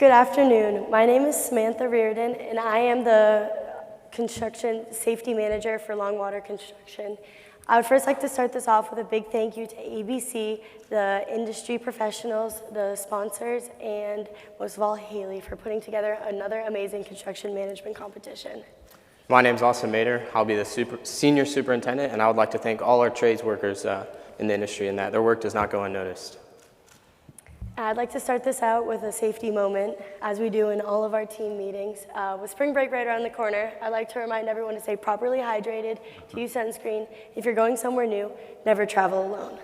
Good afternoon. My name is Samantha Reardon, and I am the Construction Safety Manager for Longwater Construction. I would first like to start this off with a big thank you to ABC, the industry professionals, the sponsors, and most of all, Haley, for putting together another amazing construction management competition. My name is Austin Mader. I'll be the senior superintendent, and I would like to thank all our trades workers in the industry and that their work does not go unnoticed. I'd like to start this out with a safety moment, as we do in all of our team meetings. With spring break right around the corner, I'd like to remind everyone to stay properly hydrated, to use sunscreen. If you're going somewhere new, never travel alone.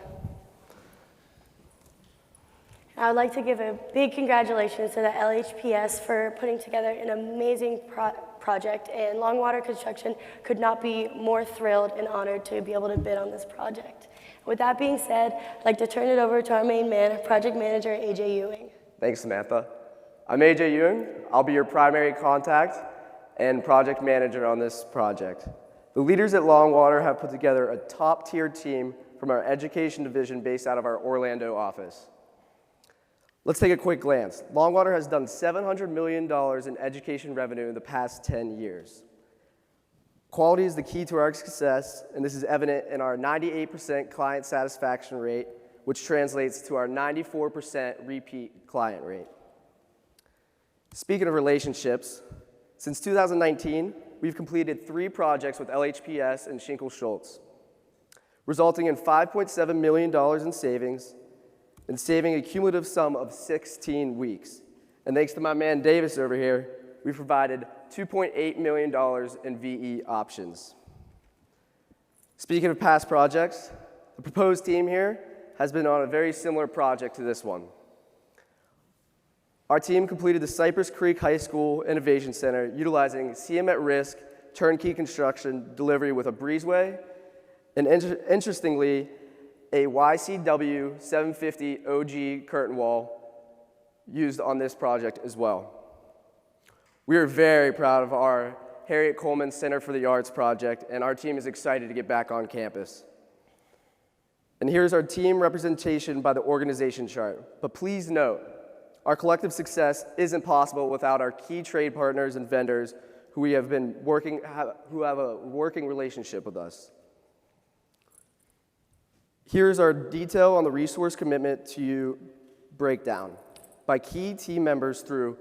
I would like to give a big congratulations to the LHPS for putting together an amazing project, and Longwater Construction could not be more thrilled and honored to be able to bid on this project. With that being said, I'd like to turn it over to our main man, Project Manager AJ Ewing. Thanks, Samantha. I'm AJ Ewing. I'll be your primary contact and project manager on this project. The leaders at Longwater have put together a top-tier team from our education division based out of our Orlando office. Let's take a quick glance. Longwater has done $700 million in education revenue in the past 10 years. Quality is the key to our success, and this is evident in our 98% client satisfaction rate, which translates to our 94% repeat client rate. Speaking of relationships, since 2019, we've completed 3 projects with LHPS and Schinkel-Schultz, resulting in $5.7 million in savings and saving a cumulative sum of 16 weeks. And thanks to my man Davis over here, we provided $2.8 million in VE options. Speaking of past projects, the proposed team here has been on a very similar project to this one. Our team completed the Cypress Creek High School Innovation Center utilizing CM at risk turnkey construction delivery with a breezeway and interestingly, a YCW 750 OG curtain wall used on this project as well. We are very proud of our Harriet Coleman Center for the Arts project, and our team is excited to get back on campus. And here's our team representation by the organization chart. But please note, our collective success isn't possible without our key trade partners and vendors who have a working relationship with us. Here's our detail on the resource commitment to you breakdown by key team members through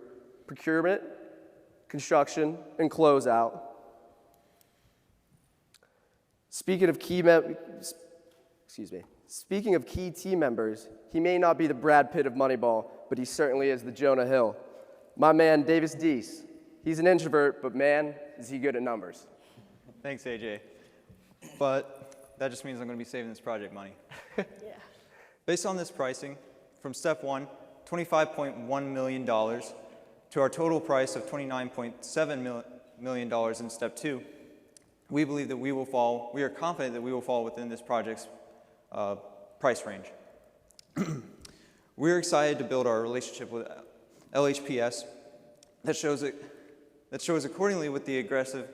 procurement, construction, and closeout. Speaking of key team members, he may not be the Brad Pitt of Moneyball, but he certainly is the Jonah Hill. My man, Davis Deese. He's an introvert, but man, is he good at numbers. Thanks, AJ. But that just means I'm going to be saving this project money. Yeah. Based on this pricing, from step 1, $25.1 million, to our total price of $29.7 million in step 2, we believe that we are confident that we will fall within this project's price range. We're excited to build our relationship with LHPS that shows accordingly with the aggressive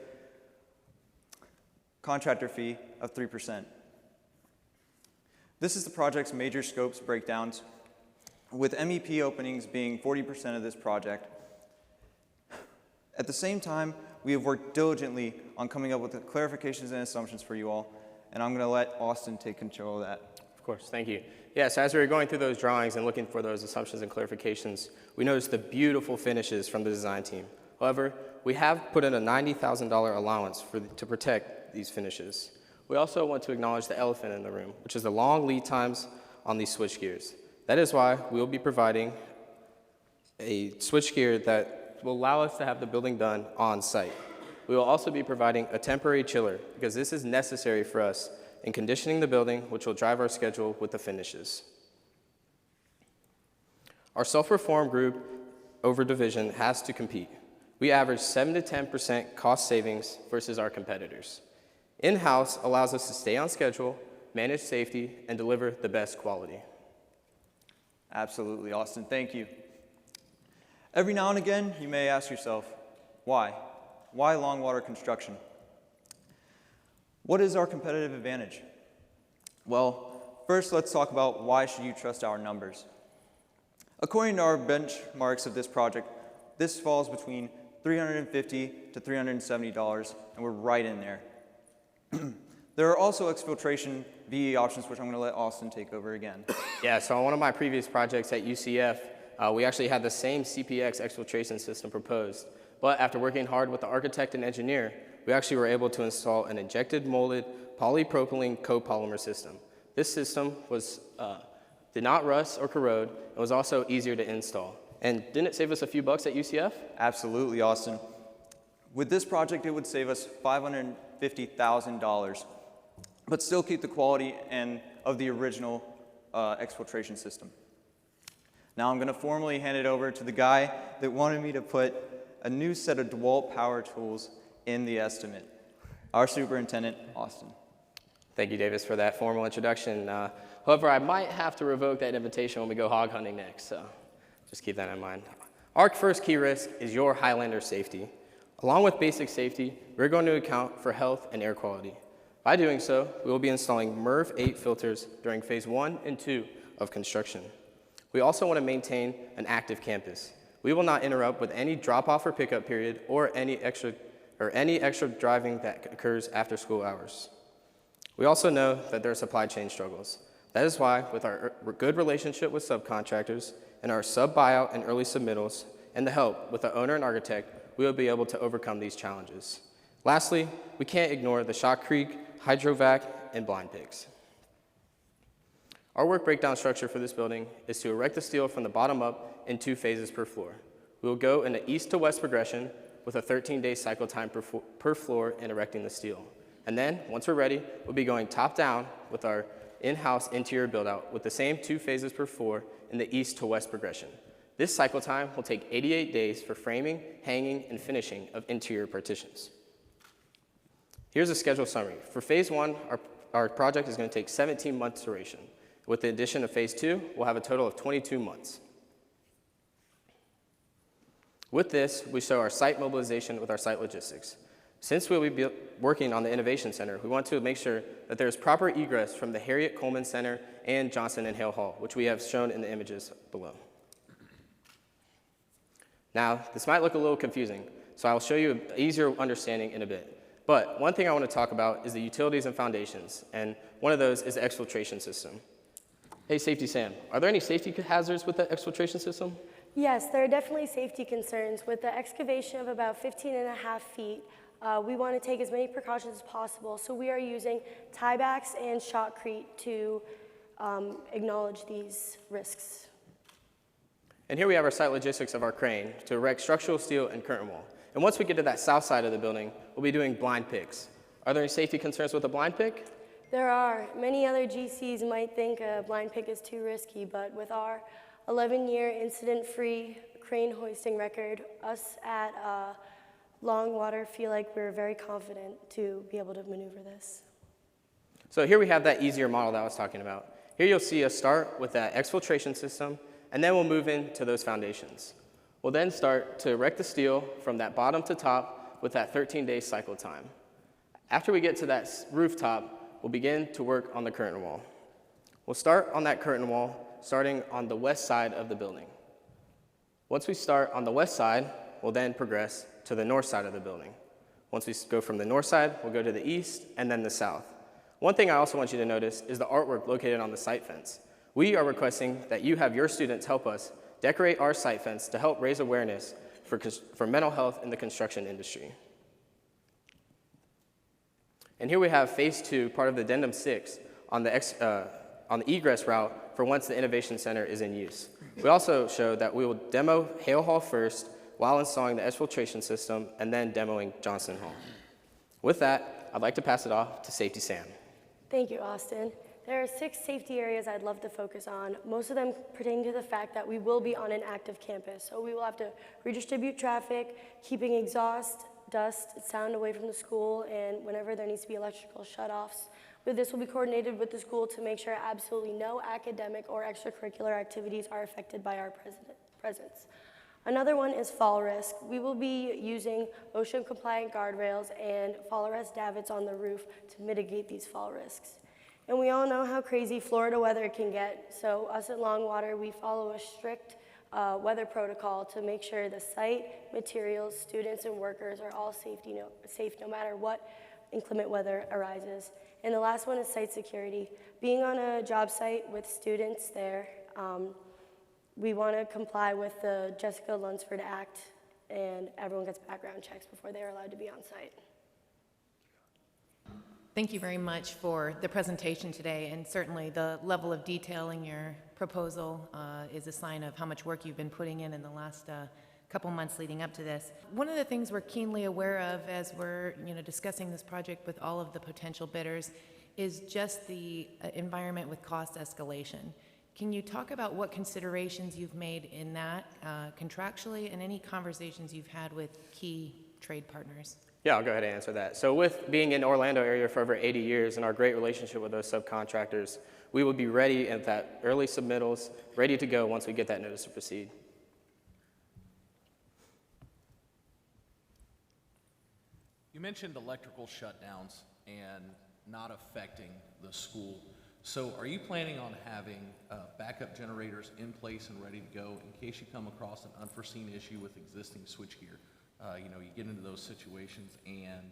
contractor fee of 3%. This is the project's major scopes breakdowns, with MEP openings being 40% of this project. At the same time, we have worked diligently on coming up with the clarifications and assumptions for you all, and I'm going to let Austin take control of that. Of course, thank you. Yes, as we were going through those drawings and looking for those assumptions and clarifications, we noticed the beautiful finishes from the design team. However, we have put in a $90,000 allowance to protect these finishes. We also want to acknowledge the elephant in the room, which is the long lead times on these switch gears. That is why we will be providing a switch gear that will allow us to have the building done on site. We will also be providing a temporary chiller because this is necessary for us in conditioning the building, which will drive our schedule with the finishes. Our self-reform group over division has to compete. We average 7 to 10% cost savings versus our competitors. In-house allows us to stay on schedule, manage safety, and deliver the best quality. Absolutely, Austin, thank you. Every now and again, you may ask yourself, why? Why Longwater Construction? What is our competitive advantage? Well, first let's talk about why should you trust our numbers. According to our benchmarks of this project, This falls between $350 to $370, and we're right in there. There are also exfiltration VE options, which I'm going to let Austin take over again. Yeah, so on one of my previous projects at UCF, we actually had the same CPX exfiltration system proposed. But after working hard with the architect and engineer, we actually were able to install an injected molded polypropylene copolymer system. This system did not rust or corrode, and was also easier to install. And didn't it save us a few bucks at UCF? Absolutely, Austin. With this project, it would save us $550,000, but still keep the quality of the original exfiltration system. Now I'm going to formally hand it over to the guy that wanted me to put a new set of DeWalt power tools in the estimate, our superintendent, Austin. Thank you, Davis, for that formal introduction. However, I might have to revoke that invitation when we go hog hunting next, so just keep that in mind. Our first key risk is your Highlander safety. Along with basic safety, we're going to account for health and air quality. By doing so, we will be installing MERV 8 filters during phase 1 and 2 of construction. We also want to maintain an active campus. We will not interrupt with any drop-off or pickup period or any extra driving that occurs after school hours. We also know that there are supply chain struggles. That is why, with our good relationship with subcontractors and our sub-buyout and early submittals, and the help with the owner and architect, we will be able to overcome these challenges. Lastly, we can't ignore the shotcrete, hydrovac, and blind pigs. Our work breakdown structure for this building is to erect the steel from the bottom up in 2 phases per floor. We will go in an east to west progression with a 13-day cycle time per floor in erecting the steel. And then, once we're ready, we'll be going top down with our in-house interior build-out with the same 2 phases per floor in the east to west progression. This cycle time will take 88 days for framing, hanging, and finishing of interior partitions. Here's a schedule summary. For phase 1, our project is going to take 17 months duration. With the addition of phase 2, we'll have a total of 22 months. With this, we show our site mobilization with our site logistics. Since we'll be working on the Innovation Center, we want to make sure that there's proper egress from the Harriet Coleman Center and Johnson and Hale Hall, which we have shown in the images below. Now, this might look a little confusing, so I'll show you an easier understanding in a bit. But one thing I want to talk about is the utilities and foundations, and one of those is the exfiltration system. Hey, Safety Sam, are there any safety hazards with the exfiltration system? Yes, there are definitely safety concerns. With the excavation of about 15.5 feet, we want to take as many precautions as possible. So we are using tiebacks and shotcrete to acknowledge these risks. And here we have our site logistics of our crane to erect structural steel and curtain wall. And once we get to that south side of the building, we'll be doing blind picks. Are there any safety concerns with a blind pick? There are. Many other GCs might think a blind pick is too risky, but with our 11-year incident-free crane hoisting record, us at Longwater feel like we're very confident to be able to maneuver this. So here we have that easier model that I was talking about. Here you'll see us start with that exfiltration system, and then we'll move into those foundations. We'll then start to erect the steel from that bottom to top with that 13-day cycle time. After we get to that rooftop, we'll begin to work on the curtain wall. We'll start on that curtain wall, starting on the west side of the building. Once we start on the west side, we'll then progress to the north side of the building. Once we go from the north side, we'll go to the east and then the south. One thing I also want you to notice is the artwork located on the site fence. We are requesting that you have your students help us decorate our site fence to help raise awareness for mental health in the construction industry. And here we have phase 2, part of the addendum 6, on the egress route for once the Innovation Center is in use. We also show that we will demo Hale Hall first while installing the exfiltration system and then demoing Johnson Hall. With that, I'd like to pass it off to Safety Sam. Thank you, Austin. There are 6 safety areas I'd love to focus on, most of them pertaining to the fact that we will be on an active campus. So we will have to redistribute traffic, keeping exhaust, dust, sound away from the school, and whenever there needs to be electrical shutoffs. With this, will be coordinated with the school to make sure absolutely no academic or extracurricular activities are affected by our presence. Another one is fall risk. We will be using OSHA-compliant guardrails and fall arrest davits on the roof to mitigate these fall risks. And we all know how crazy Florida weather can get, so us at Longwater, we follow a strict weather protocol to make sure the site, materials, students, and workers are all safe no matter what inclement weather arises. And the last one is site security. Being on a job site with students there, we want to comply with the Jessica Lunsford Act, and everyone gets background checks before they are allowed to be on site. Thank you very much for the presentation today, and certainly the level of detail in your proposal is a sign of how much work you've been putting in the last couple months leading up to this. One of the things we're keenly aware of as we're discussing this project with all of the potential bidders is just the environment with cost escalation. Can you talk about what considerations you've made in that contractually and any conversations you've had with key trade partners? Yeah, I'll go ahead and answer that. So with being in the Orlando area for over 80 years and our great relationship with those subcontractors, we will be ready at that early submittals, ready to go once we get that notice to proceed. You mentioned electrical shutdowns and not affecting the school. So are you planning on having backup generators in place and ready to go in case you come across an unforeseen issue with existing switchgear? You get into those situations, and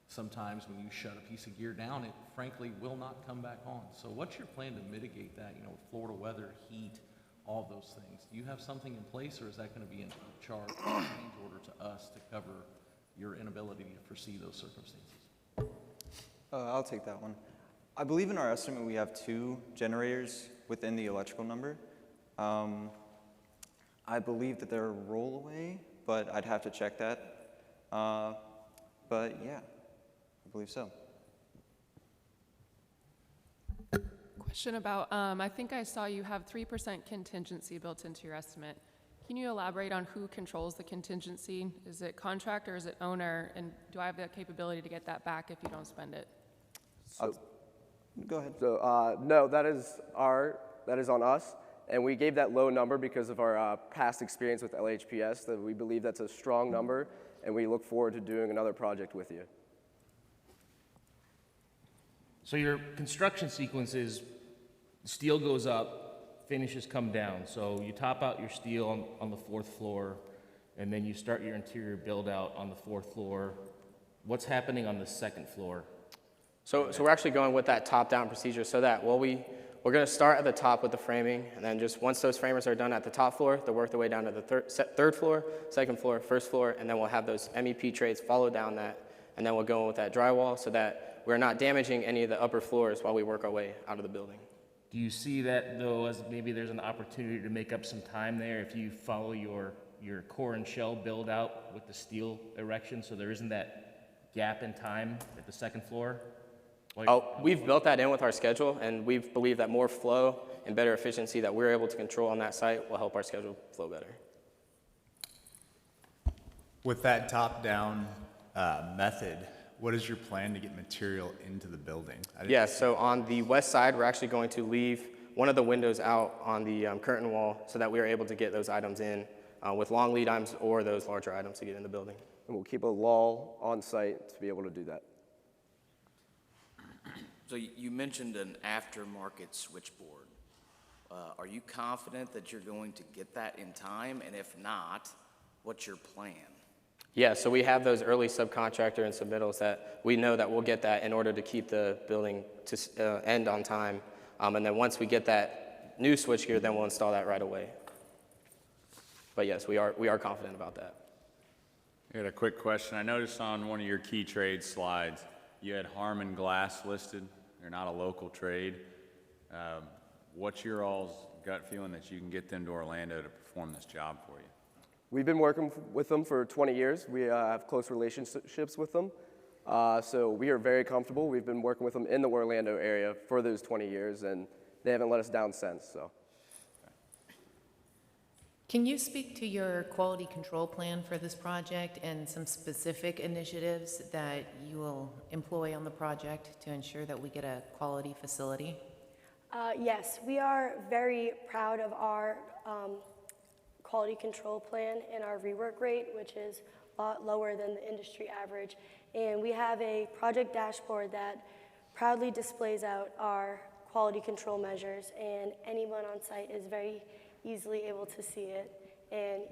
sometimes when you shut a piece of gear down, it frankly will not come back on. So what's your plan to mitigate that, Florida weather, heat, all those things? Do you have something in place, or is that going to be an upcharge change order to us to cover your inability to foresee those circumstances? I'll take that one. I believe in our estimate we have 2 generators within the electrical number. I believe that they're a rollaway, but I'd have to check that. But yeah, I believe so. Question about, I think I saw you have 3% contingency built into your estimate. Can you elaborate on who controls the contingency? Is it contractor, is it owner? And do I have the capability to get that back if you don't spend it? Go ahead. So no, that is on us, and we gave that low number because of our past experience with LHPS. That we believe that's a strong number, and we look forward to doing another project with you. So your construction sequence is steel goes up, finishes come down. So you top out your steel on the 4th floor, and then you start your interior build out on the 4th floor. What's happening on the 2nd floor? So we're actually going with that top-down procedure so that we're going to start at the top with the framing, and then just once those framers are done at the top floor, they'll work their way down to the 3rd floor, 2nd floor, 1st floor, and then we'll have those MEP trades follow down that, and then we'll go in with that drywall so that we're not damaging any of the upper floors while we work our way out of the building. Do you see that, though, as maybe there's an opportunity to make up some time there if you follow your core and shell build out with the steel erection, so there isn't that gap in time at the 2nd floor? We've built that in with our schedule, and we believe that more flow and better efficiency that we're able to control on that site will help our schedule flow better. With that top-down method, what is your plan to get material into the building? Yeah, so on the west side, we're actually going to leave one of the windows out on the curtain wall so that we are able to get those items in with long lead times or those larger items to get in the building. And we'll keep a lull on site to be able to do that. So you mentioned an aftermarket switchboard. Are you confident that you're going to get that in time? And if not, what's your plan? Yeah, so we have those early subcontractor and submittals that we know that we'll get that in order to keep the building to end on time. And then once we get that new switchgear, then we'll install that right away. But yes, we are confident about that. I got a quick question. I noticed on one of your key trade slides, you had Harmon Glass listed. They're not a local trade. What's your all's gut feeling that you can get them to Orlando to perform this job for you? We've been working with them for 20 years. We have close relationships with them. So we are very comfortable. We've been working with them in the Orlando area for those 20 years, and they haven't let us down since. So. Can you speak to your quality control plan for this project and some specific initiatives that you will employ on the project to ensure that we get a quality facility? Yes, we are very proud of our quality control plan and our rework rate, which is a lot lower than the industry average. And we have a project dashboard that proudly displays out our quality control measures, and anyone on site is very easily able to see it. and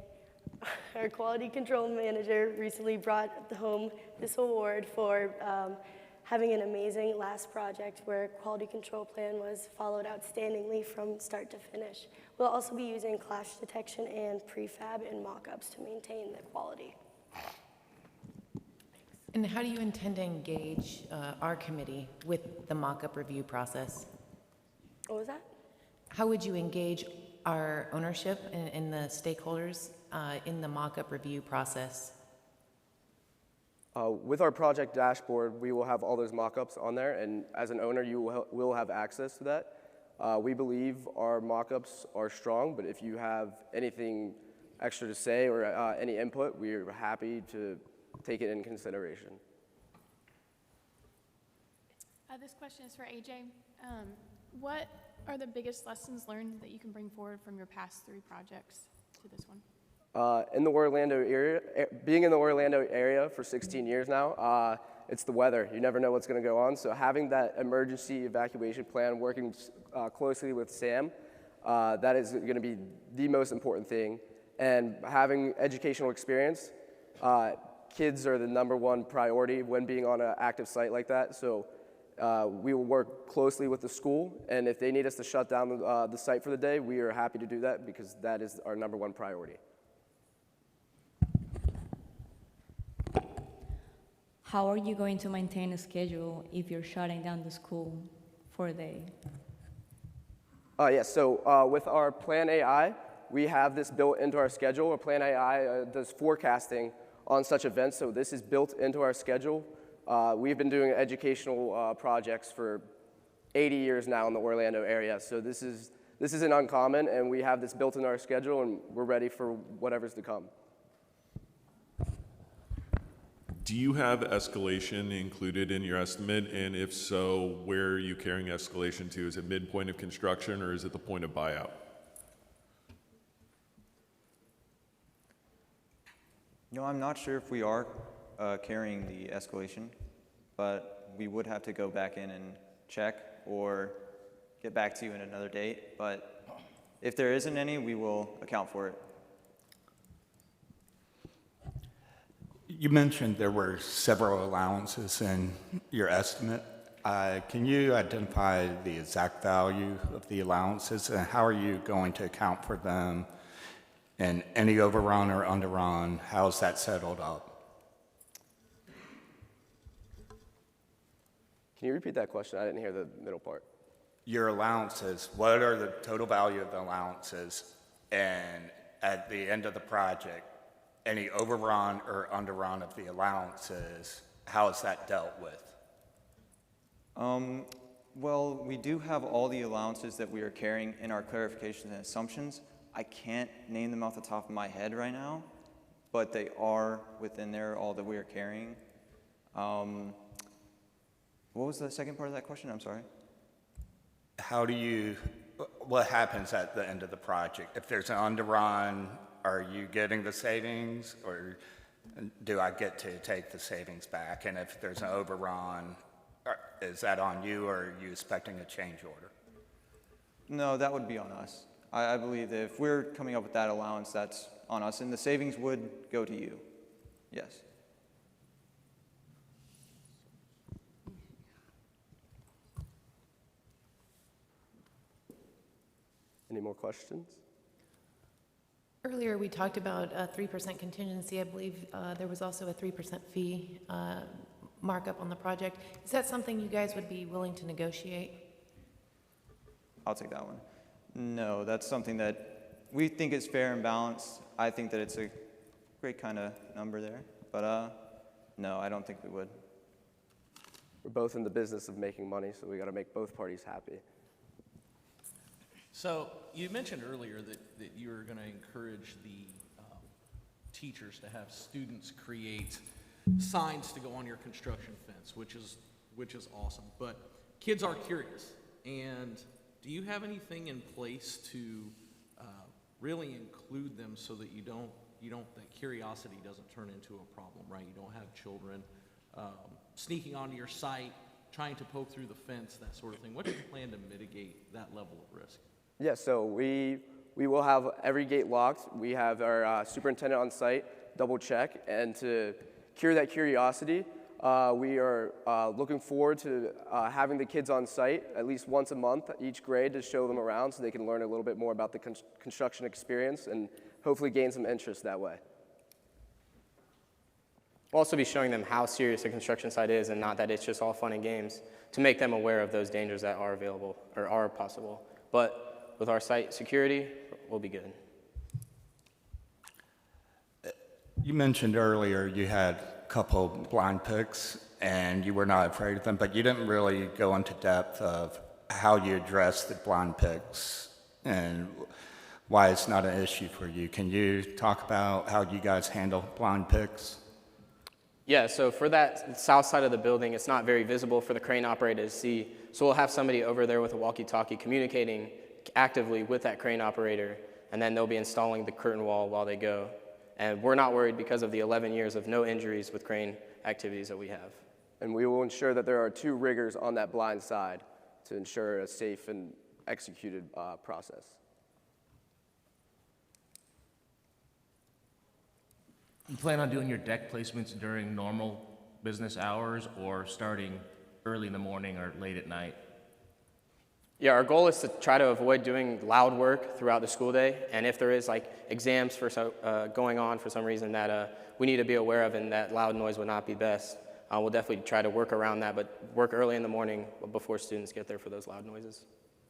our quality control manager recently brought home this award for having an amazing last project where quality control plan was followed outstandingly from start to finish. We'll also be using clash detection and prefab and mock-ups to maintain the quality. And how do you intend to engage our committee with the mock-up review process? What was that? How would you engage our ownership and the stakeholders in the mock-up review process? With our project dashboard, we will have all those mock-ups on there, and as an owner, you will have access to that. We believe our mock-ups are strong, but if you have anything extra to say or any input, we're happy to take it in consideration. This question is for AJ. What are the biggest lessons learned that you can bring forward from your past 3 projects to this one? In the Orlando area, being in the Orlando area for 16 years now, it's the weather. You never know what's going to go on. So having that emergency evacuation plan, working closely with Sam, that is going to be the most important thing. And having educational experience, kids are the #1 priority when being on an active site like that. So we will work closely with the school, and if they need us to shut down the site for the day, we are happy to do that because that is our #1 priority. How are you going to maintain a schedule if you're shutting down the school for a day? So with our Plan AI, we have this built into our schedule. Our Plan AI does forecasting on such events, so this is built into our schedule. We've been doing educational projects for 80 years now in the Orlando area, so this isn't uncommon, and we have this built into our schedule, and we're ready for whatever's to come. Do you have escalation included in your estimate? And if so, where are you carrying escalation to? Is it midpoint of construction or is it the point of buyout? No, I'm not sure if we are carrying the escalation, but we would have to go back in and check or get back to you in another date. But if there isn't any, we will account for it. You mentioned there were several allowances in your estimate. Can you identify the exact value of the allowances and how are you going to account for them? And any overrun or underrun, how's that settled up? Can you repeat that question? I didn't hear the middle part. Your allowances, what are the total value of the allowances? And at the end of the project, any overrun or underrun of the allowances, how is that dealt with? Well, we do have all the allowances that we are carrying in our clarifications and assumptions. I can't name them off the top of my head right now, but they are within there, all that we are carrying. What was the second part of that question? I'm sorry. What happens at the end of the project? If there's an underrun, are you getting the savings, or do I get to take the savings back? And if there's an overrun, is that on you, or are you expecting a change order? No, that would be on us. I believe that if we're coming up with that allowance, that's on us, and the savings would go to you. Yes. Any more questions? Earlier, we talked about a 3% contingency. I believe there was also a 3% fee markup on the project. Is that something you guys would be willing to negotiate? I'll take that one. No, that's something that we think is fair and balanced. I think that it's a great kind of number there, but no, I don't think we would. We're both in the business of making money, so we got to make both parties happy. So you mentioned earlier that you were going to encourage the teachers to have students create signs to go on your construction fence, which is awesome. But kids are curious, and do you have anything in place to really include them so that that curiosity doesn't turn into a problem, right? You don't have children sneaking onto your site, trying to poke through the fence, that sort of thing. What do you plan to mitigate that level of risk? Yeah, so we We will have every gate locked. We have our superintendent on site double check, and to cure that curiosity, we are looking forward to having the kids on site at least once a month, each grade, to show them around so they can learn a little bit more about the construction experience and hopefully gain some interest that way. We'll also be showing them how serious a construction site is and not that it's just all fun and games, to make them aware of those dangers that are available or are possible. But with our site security, we'll be good. You mentioned earlier you had a couple blind picks and you were not afraid of them, but you didn't really go into depth of how you address the blind picks and why it's not an issue for you. Can you talk about how you guys handle blind picks? Yeah, so for that south side of the building, it's not very visible for the crane operator to see. So we'll have somebody over there with a walkie-talkie communicating actively with that crane operator, and then they'll be installing the curtain wall while they go. And we're not worried because of the 11 years of no injuries with crane activities that we have. And we will ensure that there are 2 riggers on that blind side to ensure a safe and executed process. You plan on doing your deck placements during normal business hours or starting early in the morning or late at night? Yeah, our goal is to try to avoid doing loud work throughout the school day, and if there is like exams going on for some reason that we need to be aware of and that loud noise would not be best, we'll definitely try to work around that, but work early in the morning before students get there for those loud noises.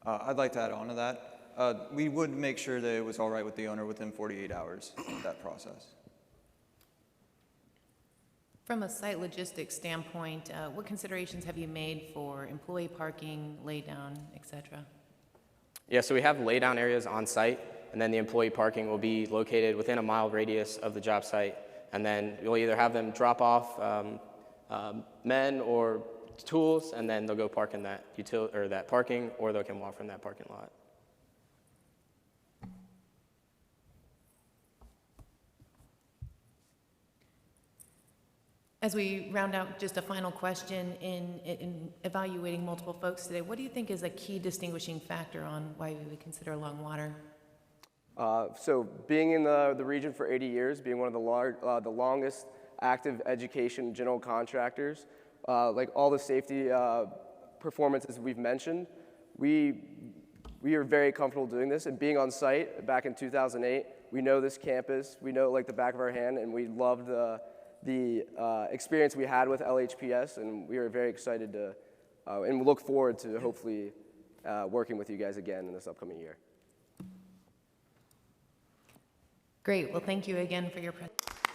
I'd like to add on to that. We would make sure that it was all right with the owner within 48 hours of that process. From a site logistics standpoint, what considerations have you made for employee parking, laydown, et cetera? Yeah, so we have laydown areas on site, and then the employee parking will be located within a mile radius of the job site, and then you'll either have them drop off men or tools, and then they'll go park in that that parking, or they can walk from that parking lot. As we round out, just a final question, in evaluating multiple folks today, what do you think is a key distinguishing factor on why we would consider Longwater? So being in the region for 80 years, being one of the longest active education general contractors, like all the safety performances we've mentioned, we are very comfortable doing this. And being on site back in 2008, we know this campus, we know it like the back of our hand, and we loved the experience we had with LHPS, and we are very excited to, and look forward to hopefully working with you guys again in this upcoming year. Great. Well, thank you again for your presentation.